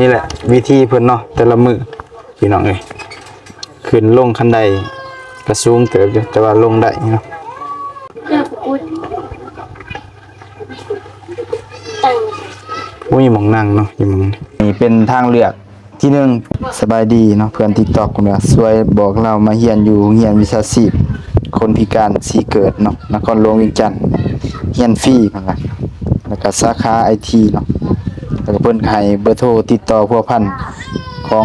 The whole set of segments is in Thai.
นี่แหละวิธีเพิ่นเนาะแต่ละมือพี่น้องเอ้ยขึ้นลงคันใดกระสูงเติบอยู่แต่ว่าลงได้เนาะอุ้ยหมองนั่งเนาะอยู่หมองนี่เป็นทางเลือกที่หนึ่งสบายดีเนาะเพื่อน TikTok เพิ่นว่าช่วยบอกเรามาเรียนอยู่เรียนวิชาชีพคนพิการสีเกิดเนาะนครหลวงเวียงจันทน์เรียนฟรีเพิ่นว่าแล้วก็สาขา IT เนาะแล้วก็เพิ่นให้เบอร์โทรติดต่อพัวพันของ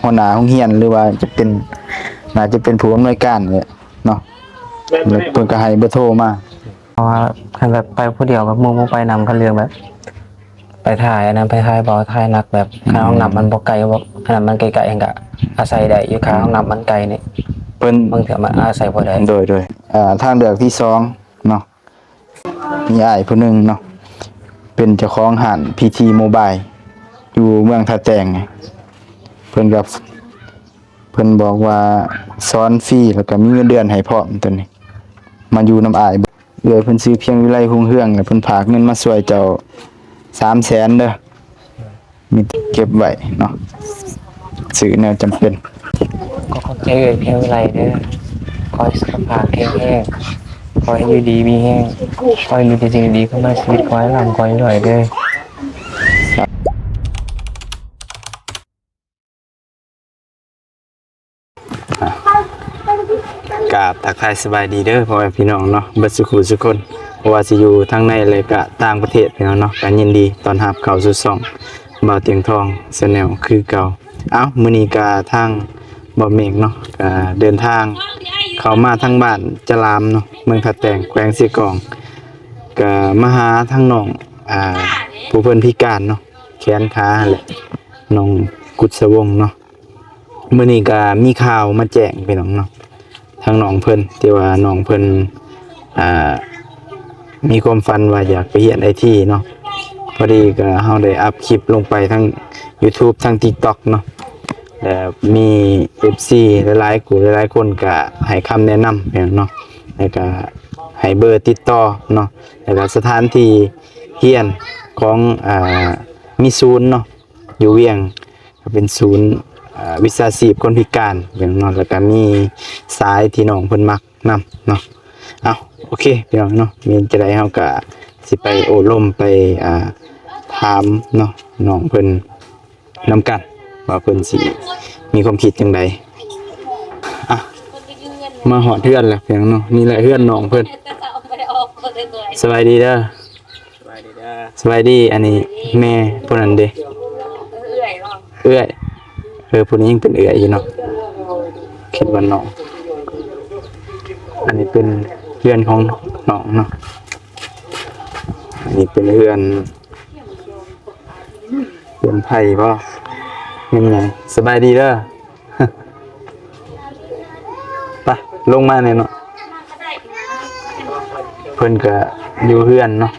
หัวหน้าโรงเรียนหรือว่าจะเป็นน่าจะเป็นผู้อำนวยการเนี่ยเนาะแล้วเพิ่นก็ให้เบอร์โทรมาเพราะว่าคันแบบไปผู้เดียวแบบมูไปนำกันเรื่องแบบไปถ่ายอันนั้นไปถ่ายบ่ถ่ายหนักแบบข้างห้องน้ำมันบ่ไกลบ่ขนาดมันไกลๆยังก็อาศัยได้อยู่ข้างห้องน้ำมันไกลนี่เพิ่นบางเทื่อมันอาศัยบ่ได้โดยทางเลือกที่สองเนาะมีอ้ายผู้หนึงเนาะเป็นเจ้าของห้าน PT Mobile อยู่เมืองท่าแจ้งไงเพิ่นบอกว่าสอนฟรีแล้วก็มีเงินเดือนให้พร้อมตัวนี้มาอยู่นำอ้ายเอื้อเพิ่นซื้อเพียงวิไลรุ่งเรืองแล้วเพิ่นฝากเงินมาช่วยเจ้า300,000เด้อมีเก็บไว้เนาะซื้อแนวจำเป็นก็ขอบใจเพียงไรเด้อคอยสุขภาพแข็งแรงคอยอยู่ดีมีแห้งคอยมีแต่สิ่งดีเข้ามาชีวิตคอยร่ำคอยรวยเด้อกราบทักทายสบายดีเด้อพ่อแม่พี่น้องเนาะเบิดสุขุทุกคนบ่ว่าสิอยู่ทางในเลยก็ต่างประเทศพี่น้องเนาะก็ยินดีต้อนรับเข้าสู่ช่องบ่าวเตียงทองแชนแนลคือเก่าเอ้ามื้อนี้ก็ทางบ่เมฆเนาะก็เดินทางเข้ามาทางบ้านจรามเนาะเมืองท่าแตงแขวงสีกองก็มาหาทางน้องผู้เพิ่นพิการเนาะแขนขาแหละน้องกุศวงศ์เนาะมื้อนี้ก็มีข่าวมาแจ้งพี่น้องเนาะทางน้องเพิ่นที่ว่าน้องเพิ่นมีความฝันว่าอยากไปเรียน IT เนาะพอดีก็เฮาได้อัพคลิปลงไปทั้ง YouTube ทั้ง TikTok เนาะแล้วมี FC หลายๆกลุ่มหลายๆคนก็ให้คำแนะนำเนาะแล้วก็ให้เบอร์ติดต่อเนาะแล้วก็สถานที่เรียนของมีศูนย์เนาะอยู่เวียงเป็นศูนย์วิชาชีพคนพิการอย่างเนาะแล้วก็มีสายที่น้องเพิ่นมักนำเนาะเอาโอเคพี่น้องเนาะมีจะได้เฮาก็สิไปโอ้ลมไปถามเนาะน้องเพิ่นนำกันว่าเพิ่นสิมีความคิดจังไดอ่ะมาหอดเฮือนแล้วพี่น้องเนาะนี่แหละเฮือนน้องเพิ่นสบายดีเด้อสบายดีอันนี้แม่ผู้นั้นเด้เอื้อยผู้นี้ยังเป็นเอื้อยอยู่เนาะคิดว่าน้องอันนี้เป็นเพื่อนของน้องเนาะอันนี้เป็นเพื่อนไผ่ป่ะยังไงสบายดีเด้อ ไปลงมาเนี่ยเนาะเพิ่นก็อยู่เพื่อนเนาะ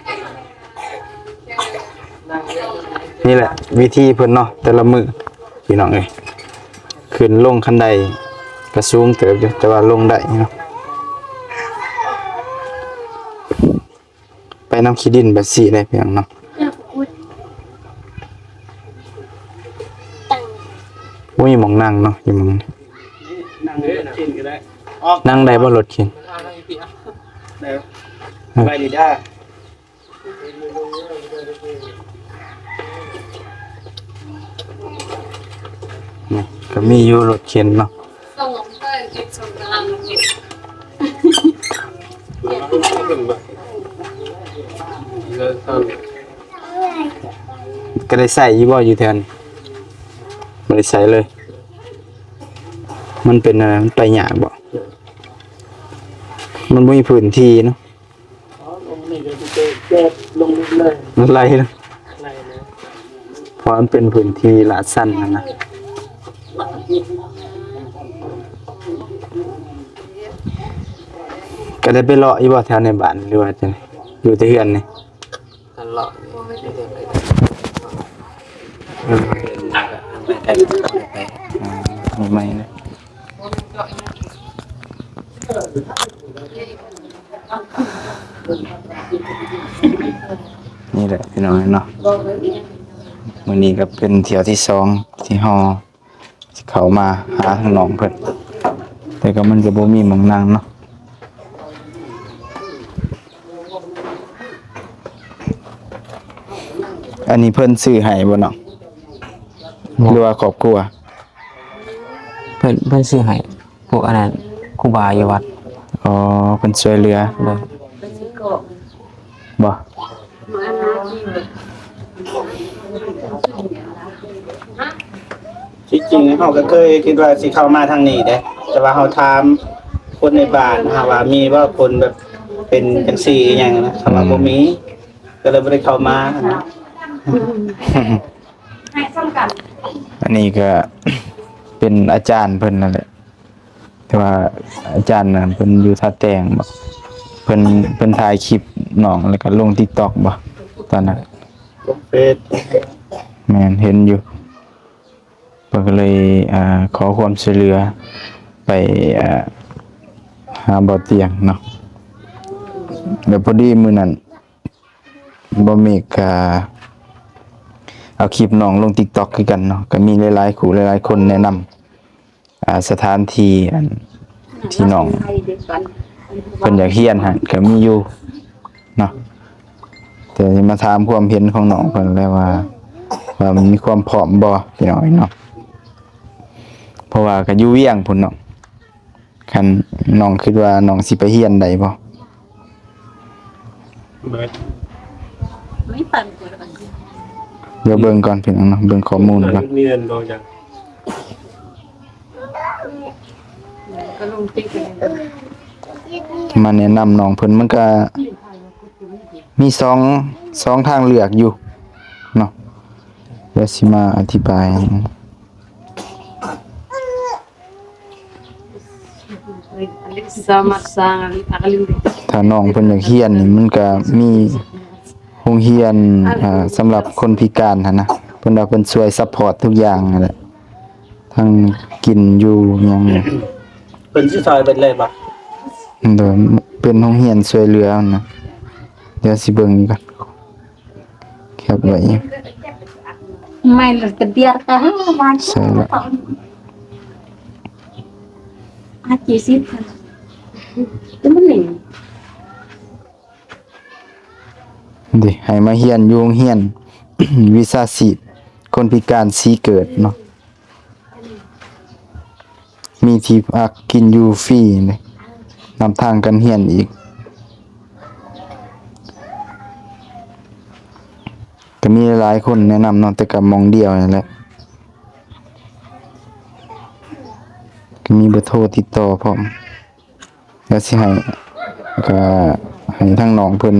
นี่แหละวิธีเพิ่นเนาะแต่ละมือพี่น้องเอ้ยขึ้นลงคันใดกระสูงเติบอยู่แต่ว่าลงได้เนาะไปน้ำขี้ดินแบบสี่ได้เพียงเนาะอุ้ยหมองนั่งเนาะอยู่หมองนั่งได้บ่รถเข็นไปดีด้าก็มีอยู่รถเข็นเนาะก็ได้ใส่ยี่บ่อยู่แทนไม่ได้ใส่เลยมันเป็นอะไรมันไปหยาบบ่มันไม่มีพื้นที่เนาะมันไล่เลยเพราะมันเป็นพื้นที่ลาดสั้นนะก็ได้ไปเลาะยี่บ่แถวในบ้านหรือว่าจะอยู่ที่เฮือนนี่เลาะไม่นะนี่แหละพี่น้องเนาะ มื้อนี้ก็เป็นเที่ยวที่สองที่เฮาสิเข้ามาหาทางน้องเพิ่นแต่ก็มันก็บ่มีหม้องนั่งเนาะอันนี้เพิ่นซื้อให้บ่เนาะหรือว่าครอบครัว เพิ่นซื้อให้พวกอันนั้นครูบาอยู่วัด อ๋อเพิ่นช่วยเหลือ เลย บ่ ที่จริงเขาก็เคยคิดว่าสิเข้ามาทางนี้เด้แต่ว่าเขาถามคนในบ้านหาว่ามีว่าคนแบบเป็นจังซี่อหย่างนะเขาว่าบ่มีก็เลยบ่ได้เข้ามานะ อันนี้ก็ เป็นอาจารย์เพิ่นนั่นแหละแต่ว่าอาจารย์น่ะเพิ่นอยู่ท่าแตงบ่เพิ่นถ่ายคลิปน้องแล้วก็ลง TikTok บ่ตอนนั้น ลงเฟซ แม่นเห็นอยู่เพิ่นก็เลยขอความช่วยเหลือไปหาบ่อเตียงเนาะเดี๋ยวพอดีมื้อนั้นบ่มีก็เอาคลิปน้องลง TikTok คือกันเนาะก็มีหลายๆคู่หลายๆคนแนะนำสถานที่อันที่น้องเพิ่นอยากเรียนหั่นก็มีอยู่เนาะแต่สิมาถามความเห็นของน้องเพิ่นแล้วว่ามันมีความพร้อมบ่พี่น้องเนาะเพราะว่าก็อยู่เวียงพุ่นเนาะคันน้องคิดว่าน้องสิไปเรียนได้บ่ ไม่ปั่นกว่ากัน เดี๋ยวเบิ่งก่อนพี่น้องเนาะเบิ่งข้อมูลก่อน มีเงินบ่จัง ก็ลงติ๊กเลย มาแนะนำน้องเพิ่นมันก็มีสองทางเลือกอยู่เนาะเดี๋ยวสิมาอธิบาย Selamat sang akalim deh. ถ้าน้องเพิ่นอยากเรียนนี่มันก็มีโรงเรียนสำหรับคนพิการหั่นนะเพิ่นว่าเพิ่นช่วยซัปพอร์ตทุกอย่างนั่นแหละทั้งกินอยู่หยังเนี่ย เพิ่นสิซอยเบิดเลยบ่ โดยเป็นโรงเรียนช่วยเหลือนะเดี๋ยวสิเบิ่งอีกก่อนแคปไว้ Main kebiarkan Saya macam nak. Aci sih. Itu bening. ดิให้มาเรียนอยู่โรงเรียน วิชาชีพคนพิการสีเกิดเนาะมีที่พักกินอยู่ฟรีเลยนำทางกันเรียนอีกก็มีหลายคนแนะนำเนาะแต่ก็หมองเดียวนั่นแหละก็มีเบอร์โทรติดต่อพร้อมแล้วสิก็ให้ทั้งน้องเพิ่น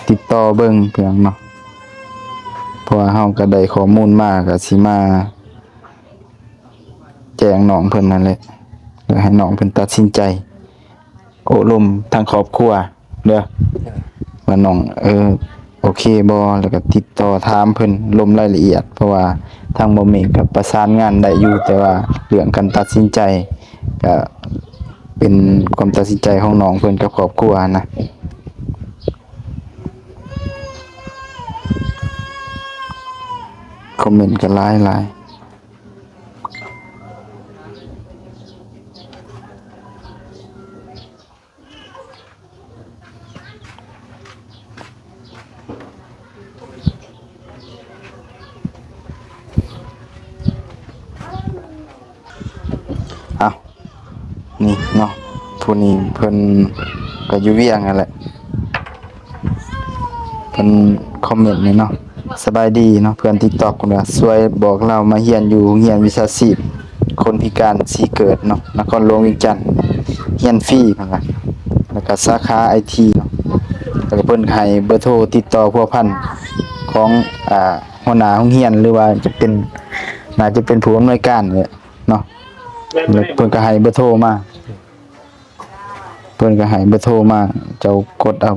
ติดต่อเบิ่งเพียงเนาะเพราะว่าเฮาก็ได้ข้อมูลมาก็สิมาแจ้งน้องเพิ่นนั่นแหละแล้วให้น้องเพิ่นตัดสินใจโอ้ลมทางครอบครัวเด้อว่าน้องโอเคบ่แล้วก็ติดต่อถามเพิ่นลมรายละเอียดเพราะว่าทางบ่เมกก็ประสานงานได้อยู่แต่ว่าเรื่องการตัดสินใจก็เป็นความตัดสินใจของน้องเพิ่นกับครอบครัวนะคอมเมนต์ก็หลายอ้าวนี่เนาะผู้นี้เพิ่นก็อยู่เวียงนั่นแหละเพิ่นคอมเมนต์นี่เนาะสบายดีเนาะเพื่อน TikTok พุ่นว่าช่วยบอกเรามาเรียนอยู่โรงเรียนวิชาชีพคนพิการสีเกิดเนาะนครหลวงเวียงจันทน์เรียนฟรีเพิ่นว่าแล้วก็สาขา IT เนาะแล้วก็เพิ่นก็ให้เบอร์โทรติดต่อพัวพันของหัวหน้าโรงเรียนหรือว่าจะเป็นน่าจะเป็นผู้อำนวยการเนี่ยเนาะแล้วเพิ่นก็ให้เบอร์โทรมาเจ้ากดเอา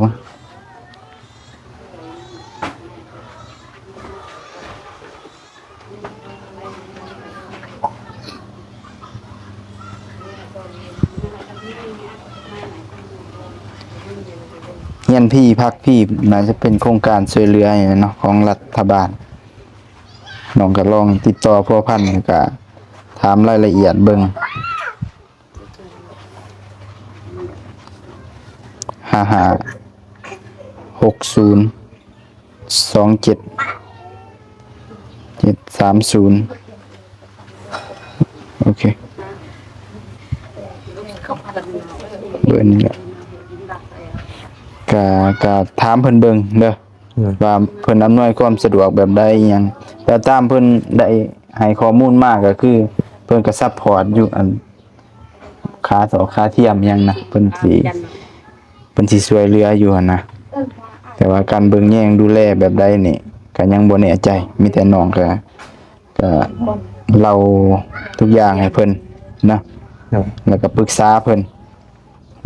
เ ฮียนพี่พักพี่น่าจะเป็นโครงการช่วยเหลือนี่เนาะของรัฐบาลน้องก็ลองติดต่อพัวพันก็ถามรายละเอียดเบิ่ง55602730โอเคเบอร์นี้แหละก็ถามเพิ่นเบิ่งเด้อว่าเพิ่นอำนวยความสะดวกแบบใดอิหยังแต่ตามเพิ่นได้ให้ข้อมูลมาก็คือเพิ่นก็ซัพพอร์ตอยู่อันค่าต่อค่าเทียมอิหยังนะเพิ่นสิช่วยเหลืออยู่หั่นนะแต่ว่าการเบิ่งแยงดูแลแบบใดนี่ก็ยังบ่แน่ใจมีแต่น้องก็เล่าทุกอย่างให้เพิ่นนะแล้วก็ปรึกษาเพิ่น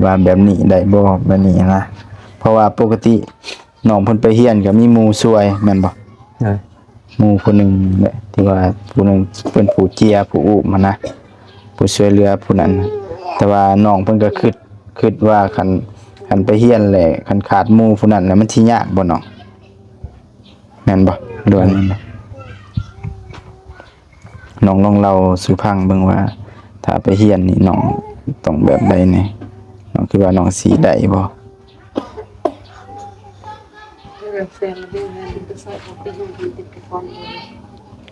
ว่าแบบนี้ได้บ่แบบนี้นะเพราะว่าปกติน้องเพิ่นไปเรียนก็มีหมู่ช่วยแม่นบ่หมู่คนหนึงแหละที่ว่าผู้หนึงเพิ่นผู้เจียผู้อุมานะผู้ช่วยเหลือผู้นั้นแต่ว่าน้องเพิ่นก็คิดว่าคันไปเรียนแหละคันขาดหมู่ผู้นั้นแล้วมันสิยากบ่น้องแม่นบ่เรื่องนั้นน้องลองเล่าสู่ฟังเบิ่งว่าถ้าไปเรียนนี่น้องต้องแบบใดแน่น้องคิดว่าน้องสิได้บ่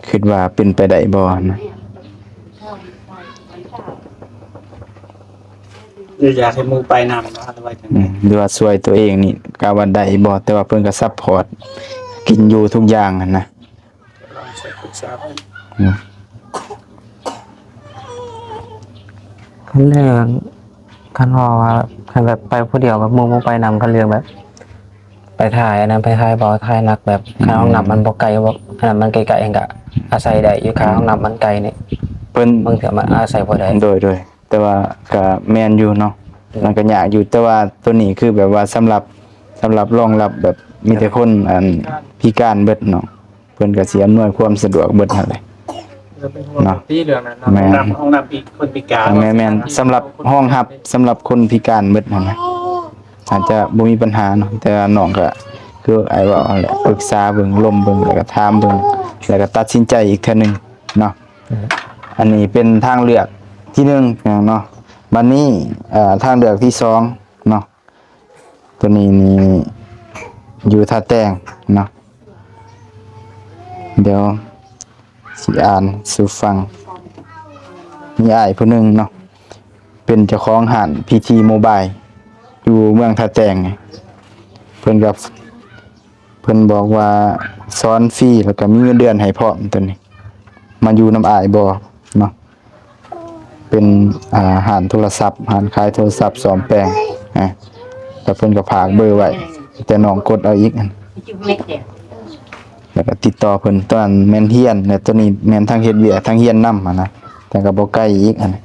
คิดว่าเป็นไปได้บ่นะ อยากให้หมู่ไปนำเนาะหรือว่าจังได๋ หรือว่าช่วยตัวเองนี่กะว่าได้บ่แต่ว่าเพิ่นก็ซัพพอร์ตกินอยู่ทุกอย่างนั่นนะ ลองใช้ปรึกษาเพิ่น อืม คันเรื่องคันว่าคันแบบไปผู้เดียวกับหมู่บ่ไปนำคันเรื่องแบบ ไปถ่ายอันนั้นไปถ่ายบ่ถ่ายนักแบบข้างห้องน้ำมันบ่ไกลบ่อันนั้นมันไกลๆเองก็อาศัยได้อยู่ข้างห้องน้ำมันไกลนี่ เพิ่น บางเทื่อมันอาศัยบ่ได้ โดยแต่ว่าก็แม่นอยู่เนาะมันก็ยากอยู่แต่ว่าตัวนี้คือแบบว่าสำหรับรองรับแบบมีแต่คนอันพิการเบิดเนาะเพิ่นก็สิอำนวยความสะดวกเบิดนั่นแหละ เราเป็นห่วงที่เรื่องนั้นเนาะ แม่น ห้องน้ำอีกคนพิการ แม่นสำหรับห้องรับสำหรับคนพิการเบิดนั่นนะอาจจะบ่มีปัญหาเนาะแต่ว่าน้องก็คือไอ้ว่าแหละปรึกษาเบิ่งลมเบิ่งแล้วก็ถามเบิ่งแล้วก็ตัดสินใจอีกเทื่อหนึงเนาะอันนี้เป็นทางเลือกที่หนึ่งเนาะบัดนี้ทางเลือกที่สองเนาะตัวนี้นี่อยู่ท่าแต้งเนาะเดี๋ยวสิอ่านสู่ฟังมีอ้ายผู้หนึงเนาะเป็นเจ้าของห้าน PT Mobile อยู่เมืองท่าแต้งไงเพิ่นบอกว่าสอนฟรีแล้วก็มีเงินเดือนให้พร้อมตัวนี้มาอยู่น้ำอ้ายบ่เนาะเป็นห้านโทรศัพท์ห้านขายโทรศัพท์ซ่อมแปลงแล้วเพิ่นก็ฝากเบอร์ไว้แต่น้องกดเอาอีกอันแล้วก็ติดต่อเพิ่นตอนแม่นเฮียนแล้วตัวนี้แม่นทางเฮ็ดเวียกทางเฮียนนำนะแต่ก็บ่ไกลอีกอันนี้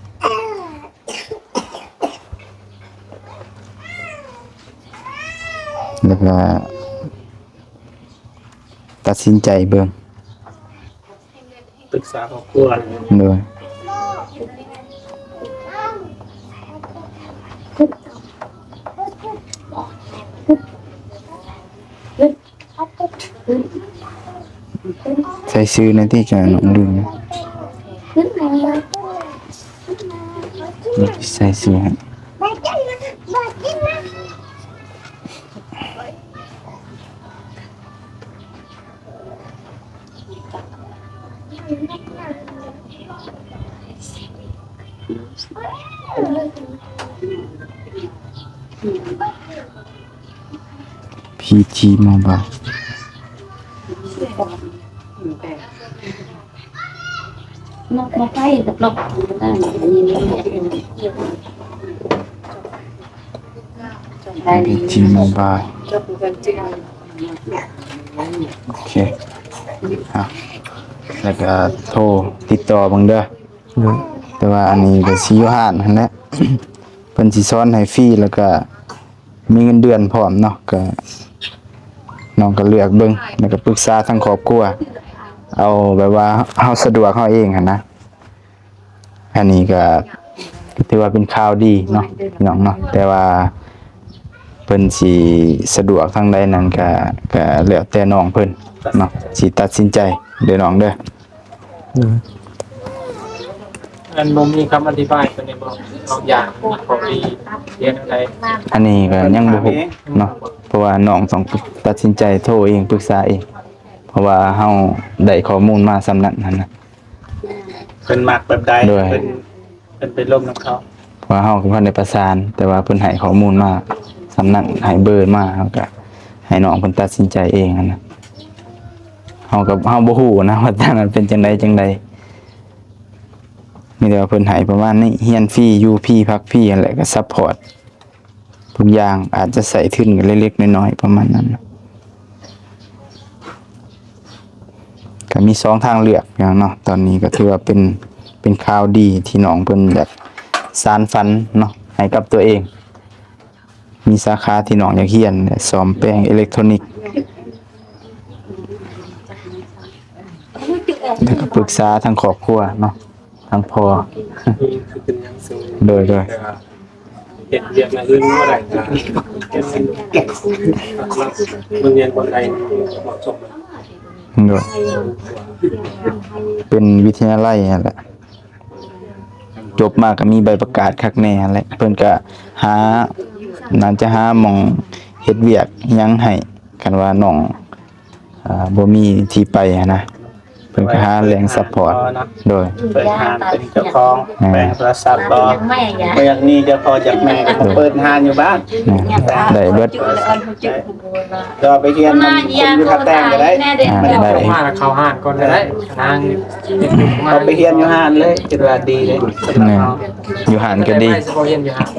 แล้วก็ตัดสินใจเบิ่ง ปรึกษาครอบครัว เลยใส่ซื้อในที่จะน้องลืมนะใส่ซื้อฮะพีทีโมบาย nó phải tập lộc người ta nhìnพีทีโมบายโอเคแล้วก็โทรติดต่อบังเด้อแต่ว่าอันนี้ก็สิอยู่ห้านหั่นแหละ เพิ่นสิสอนให้ฟรีแล้วก็มีเงินเดือนพร้อมเนาะก็น้องก็เลือกเบิ่งแล้วก็ปรึกษาทางครอบครัวเอาแบบว่าเฮาสะดวกเฮาเองหั่นนะอันนี้ก็ถือว่าเป็นข่าวดีเนาะพี่น้องเนาะแต่ว่า เพิ่นสิสะดวกทางใดนั้นก็แล้วแต่น้องเพิ่นเนาะสิตัดสินใจเด้อน้องเด้อ อันบ่มีคำอธิบายตัวนี้บ่บางอย่างมีข้อดีเรียนอะไร อันนี้ก็ยังบ่ฮู้เนาะเพราะว่าน้องต้องตัดสินใจโทรเองปรึกษาเองเพราะว่าเฮาได้ข้อมูลมาสำนักนั้นนะ เพิ่นมักแบบใด ด้วย เพิ่นเป็นลมนํเขา เพราะว่าเฮาก็บ่ได้ประสาน แต่ว่าเพิ่นให้ข้อมูลมาสำนักให้เบอร์มาเฮาก็ให้น้องเพิ่นตัดสินใจเองอะนะเฮาบ่ฮู้นะว่าทางนั้นเป็นจังใดมีแต่ว่าเพิ่นให้ประมาณนี้เรียนฟรีอยู่ฟรีพักฟรีนั่นแหละก็ซัพพอร์ตทุกอย่างอาจจะใส่ทุนกันเล็กๆน้อยๆประมาณนั้นนะก็มี2ทางเลือกอย่างเนาะตอนนี้ก็ถือว่าเป็นข่าวดีที่น้องเพิ่นอยากสานฝันเนาะให้กับตัวเอง มีสาขาที่น้องอยากเรียนซ่อมแปลงอิเล็กทรอนิกส์แล้วก็ปรึกษาทางครอบครัวเนาะทางพ่อ คือเป็นหยังสูง โดย แต่ว่าเฮ็ดเรียนมาอื่นบ่ได้ก็มันเรียนคนใดเหมาะสม โดยเป็นวิทยาลัยนั่นแหละจบมาก็มีใบประกาศคักแน่นั่นแหละเพิ่นก็หาน่าจะหาหม่องเฮ็ดเวียกหยังให้กันว่าน้องบ่มีที่ไปหั้นนะเพิ่นก็หาแรงซัพพอร์ตโดย เปิดห้านเป็นเจ้าของแปลงโทรศัพท์บ่ แม่ยา บ่อยากนี่จะพอจากแม่ก็มาเปิดห้านอยู่บ้าน ได้เบิด ก็ไปเรียนนำคนอยู่ท่าแต้งก็ได้ ได้ เข้ามาแล้วเข้าห้านก่อนก็ได้นางเฮ็ดอยู่มา เอาไปเรียนอยู่ห้านเลยคิดว่าดีเลยสำหรับ แม่ เรา อยู่หันก็ดี ได้เฉพาะเรียนอยู่ห้าน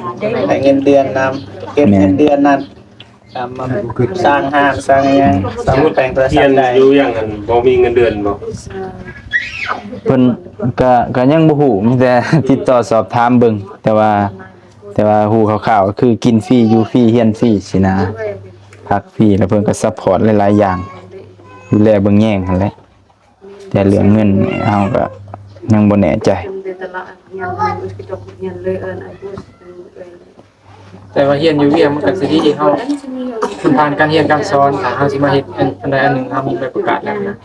ได้เงินเดือนนำเก็บเงินเดือนนั้นมาสร้างห้างสร้างหยังสร้างแปลงโทร เรี ศั ย พ น ท์ได้ อยู่อย่างนั้นบ่มีเงินเดือนบ่ เพิ่นก็ยังบ่ฮู้มีแต่ ติดต่อสอบถามเบิ่งแต่ว่าฮู้คร่าวๆก็คือกินฟรีอยู่ฟรีเรียนฟรีสินะพักฟรีแล้วเพิ่นก็ซัพพอร์ตหลายๆอย่างดูแลเบิ่งแย่งหั่นแหละแต่เรื่องเงินเฮาก็ยังบ่แน่ใจ แต่ว่าเรียนอยู่เวียงมันก็สิดีเฮามันผ่านการเรียนการสอนถ้าเฮาสิมาเฮ็ดอันใดอันหนึ่งเฮามีใบประกาศแล้วนะ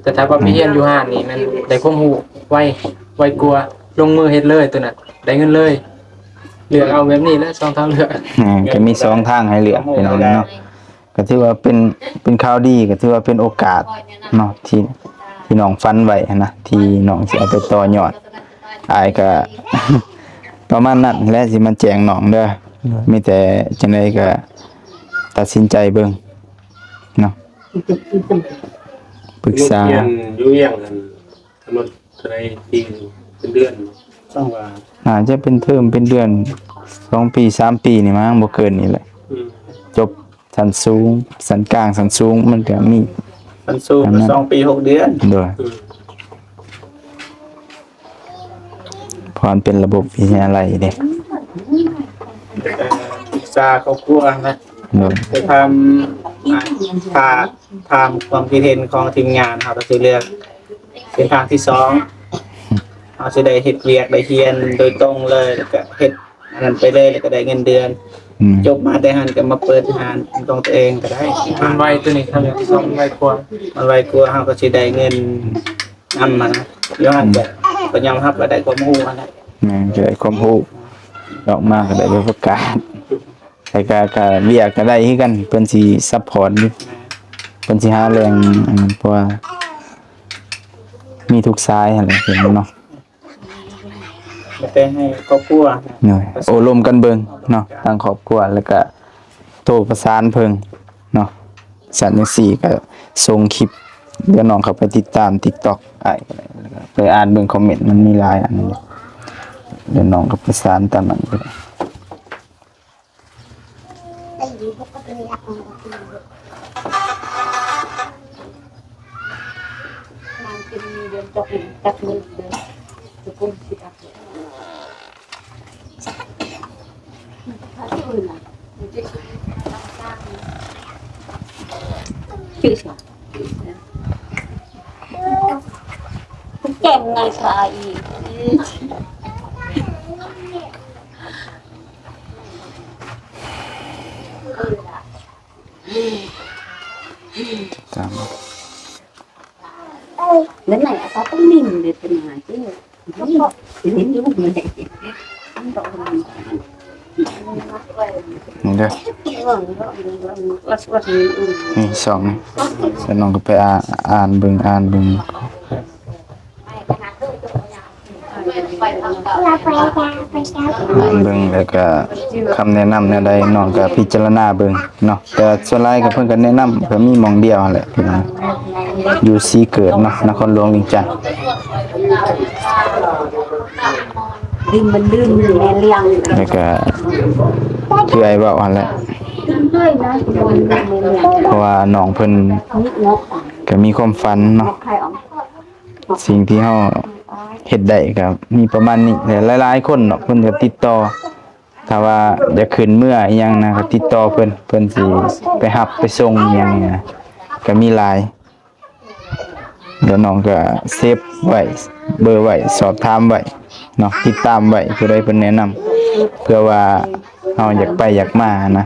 แต่ถ้าว่าไปเรียนอยู่ห้านนี่มันได้ความรู้ไวกว่าลงมือเฮ็ดเลยตัวน่ะได้เงินเลยเลือกเอาแบบนี้แหละสองทางเลือก ก็มี2ทางให้เลือกพี่น้องเนาะก็ถือว่าเป็นข่าวดีก็ถือว่าเป็นโอกาสเนาะที่น้องฝันไว้หั้นนะที่น้องสิเอาไปต่อยอดอายก็ ประมาณนั้นและสิมาแจ้งน้องเด้อมีแต่จังไดก็ตัดสินใจเบิ่งเนาะปรึกษา เรียนอยู่อย่างนั้นกำหนดเท่าใดปีหนึ่งเป็นเดือน ต้องว่า อาจจะเป็นเทอมเป็นเดือน2ปี3ปีนี่มั้งบ่เกินนี่แหละ อืม จบชั้นสูงชั้นกลางชั้นสูงมันก็มี มันสู้2 ปี6 เดือน ด้วย อืม เพราะมันเป็นระบบวิทยาลัยเด้ ศึกษาครอบครัวนะ ด้วย จะทำความคิดเห็นของทีมงานเราก็จะเลือกเส้นทางที่2เราจะได้เฮ็ดเวียกได้เรียนโดยตรงเลยแล้วก็เฮ็ดอันนั้นไปเลยแล้วก็ได้เงินเดือน จบมาได้หันก็มาเปิดงานของตัวเองก็ได้ มันไวตัวนี้ทางเลือกที่สองไวกว่า มันไวกลัวเราก็สิได้เงินนำมานะย้อนก็ยอมรับว่าได้ความรู้อันนั้น จะได้ความรู้ออกมาก็ได้ไปประกาศแต่ก็เรียกก็ได้คือกันเพิ่นสิซัพพอร์ตอยู่เพิ่นสิหาแรงอันนั้นเพราะว่ามีทุกสายหั่นแหละเห็นเนาะ ไปให้ครอบครัว เนาะโอ้ลมกันเบิ่งเนาะทางครอบครัวแล้วก็โทรประสานเพิ่งเนาะสันจังซี่ก็ส่งคลิปเดี๋ยวน้องเข้าไปติดตาม TikTok อ้ายก็ได้แล้วก็ไปอ่านเบิ่งคอมเมนต์มันมีหลายอันอยู่เดี๋ยวน้องก็ประสานตามนั้นก็ได้ เก่งไงชาย Đến này có cái mình để tình hại chứ. Đến như một người này. Ăn độ mình. นี่เด้อ นี่สองฉันลองก็ไปอ่านเบิ่งอ่านเบิ่งแล้วก็คำแนะนำแนวใดน้องก็พิจารณาเบิ่งเนาะแต่ส่วนหลายก็เพิ่นก็แนะนำก็มีหม่องเดียวนั่นแหละพี่น้องอยู่สีเกิดเนาะนครหลวงเวียงจันทน์ Đi mình đưa người nghe liang. แล้วก็คือไอ้เว้าหั่นแหละ Tươi nó buồn mình เพราะว่าน้องเพิ่น nhịn ngọt. ก็มีความฝันเนาะ Khai ổng. สิ่งที่เฮาเฮ็ดได้ก็มีประมาณนี้แต่หลายๆคนเนาะเพิ่นก็ติดต่อถ้าว่าอยากขึ้นเมื่ออีหยังนะก็ติดต่อเพิ่นสิไปรับไปส่งอีหยังนี่นะก็มีหลายเดี๋ยวน้องก็เซฟไว้เบอร์ไว้สอบถามไว้เนาะติดตามไว้ผู้ใดเพิ่นแนะนำเพื่อว่าเฮาอยากไปอยากมานะ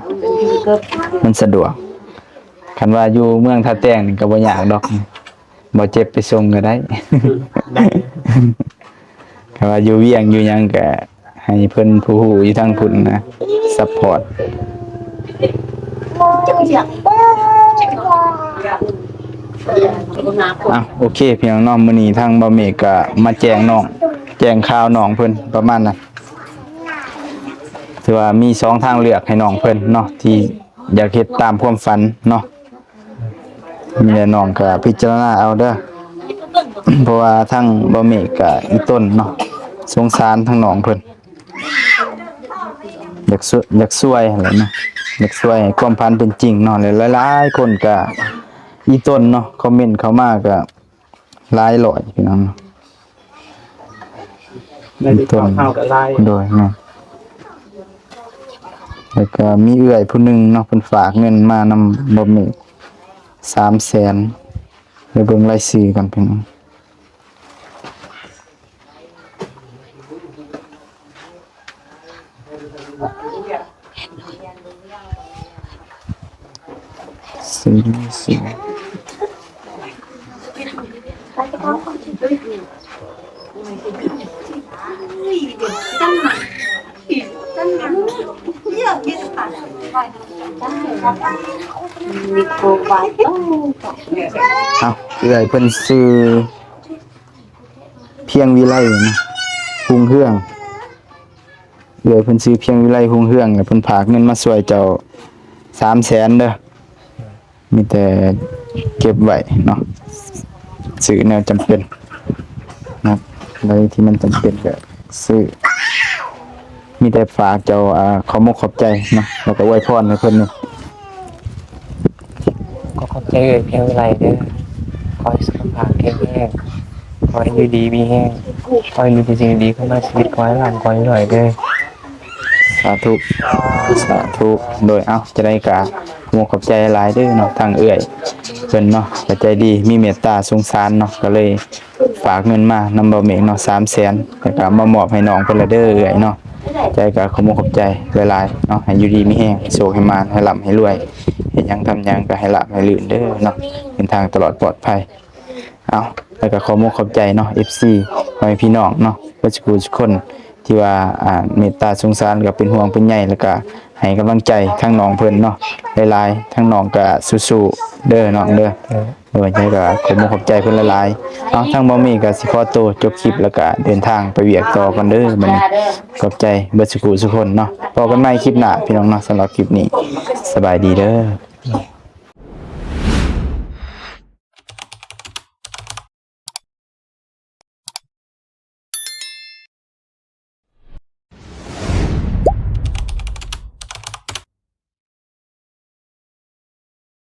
มันสะดวกคันว่าอยู่เมืองท่าแต้งนี่ก็บ่ยากดอกบ่เจ็บไปส่งก็ได้ ได้ ถ้าว่าอยู่เวียงอยู่หยังก็ให้เพิ่นผู้ฮู้อยู่ทางพุ่นนะซัพพอร์ตโอเคพี่น้องน้องมื้อนี้ทางบ่เมฆก็มาแจ้งน้องแจ้งข่าวน้องเพิ่นประมาณนั้นถือว่ามี2ทางเลือกให้น้องเพิ่นเนาะที่อยากเฮ็ดตามความฝันเนาะมีแต่น้องก็พิจารณาเอาเด้อ เพราะว่าทั้งบ่เมฆกับอีต้นเนาะสงสารทั้งน้องเพิ่นอยากช่วยอะไรนะอยากช่วยให้ความพันเป็นจริงเนาะหลายๆคนก็อีต้นเนาะคอมเมนต์เข้ามาก็หลายร้อยพี่น้องเนาะ ได้ติดต่อเข้ากับไลน์ โดยเนาะแล้วก็มีเอื้อยผู้หนึงเนาะเพิ่นฝากเงินมานำบ่เมฆ300,000ไปเบิ่งรายชื่อกันพี่น้องสี่ Đi cô vài tốt. เอาเอื้อยเพิ่นซื้อเพียงวิไลนะหุงเฮืองเอื้อยเพิ่นซื้อเพียงวิไลหุงเฮืองแล้วเพิ่นฝากเงินมาช่วยเจ้า300,000เด้อมีแต่เก็บไว้เนาะซื้อแนวจำเป็นนะอะไรที่มันจำเป็นก็ซื้อมีแต่ฝากเจ้าขอมกขอบใจเนาะแล้วก็อวยพรให้เพิ่นนี่ ก็ขอบใจเพียงไรเด้อขอให้สุขภาพแข็งแรงขอให้อยู่ดีมีแห้งขอให้มีแต่สิ่งดีเข้ามาชีวิตขอให้ร่ำขอให้รวยเด้อ สาธุสาธุโดยเอาจะได้กะขอขอบใจหลายเด้อเนาะทางเอื้อยเพิ่นเนาะก็ใจดีมีเมตตาสงสารเนาะก็เลยฝากเงินมานำบ่เมฆเนาะ300,000แล้วก็มามอบให้น้องเพิ่นละเด้อเอื้อยเนาะใจก็ขอขอบใจหลายๆเนาะให้อยู่ดีมีแฮงโชคให้มานให้ร่ำให้รวยเฮ็ดหยังทำหยังก็ให้ละให้ลื่นเด้อเนาะเป็นทางตลอดปลอดภัยเอาแล้วก็ขอขอบใจเนาะ FC ให้พี่น้องเนาะเพื่อทุกคนที่ว่าเมตตาสงสารก็เป็นห่วงเป็นใยแล้วก็ให้กำลังใจทั้งน้องเพิ่นเนาะหลายๆทั้งน้องก็สู้ๆเด้อน้องเด้อใจก็ขอบใจเพิ่นหลายๆเอาทั้งบ่มีก็สิขอตัวจบคลิปแล้วก็เดินทางไปเวียกต่อกันเด้อบัดนี้ขอบใจเบิดทุกคนเนาะพบกันใหม่คลิปหน้าพี่น้องเนาะสำหรับคลิปนี้สบายดีเด้อ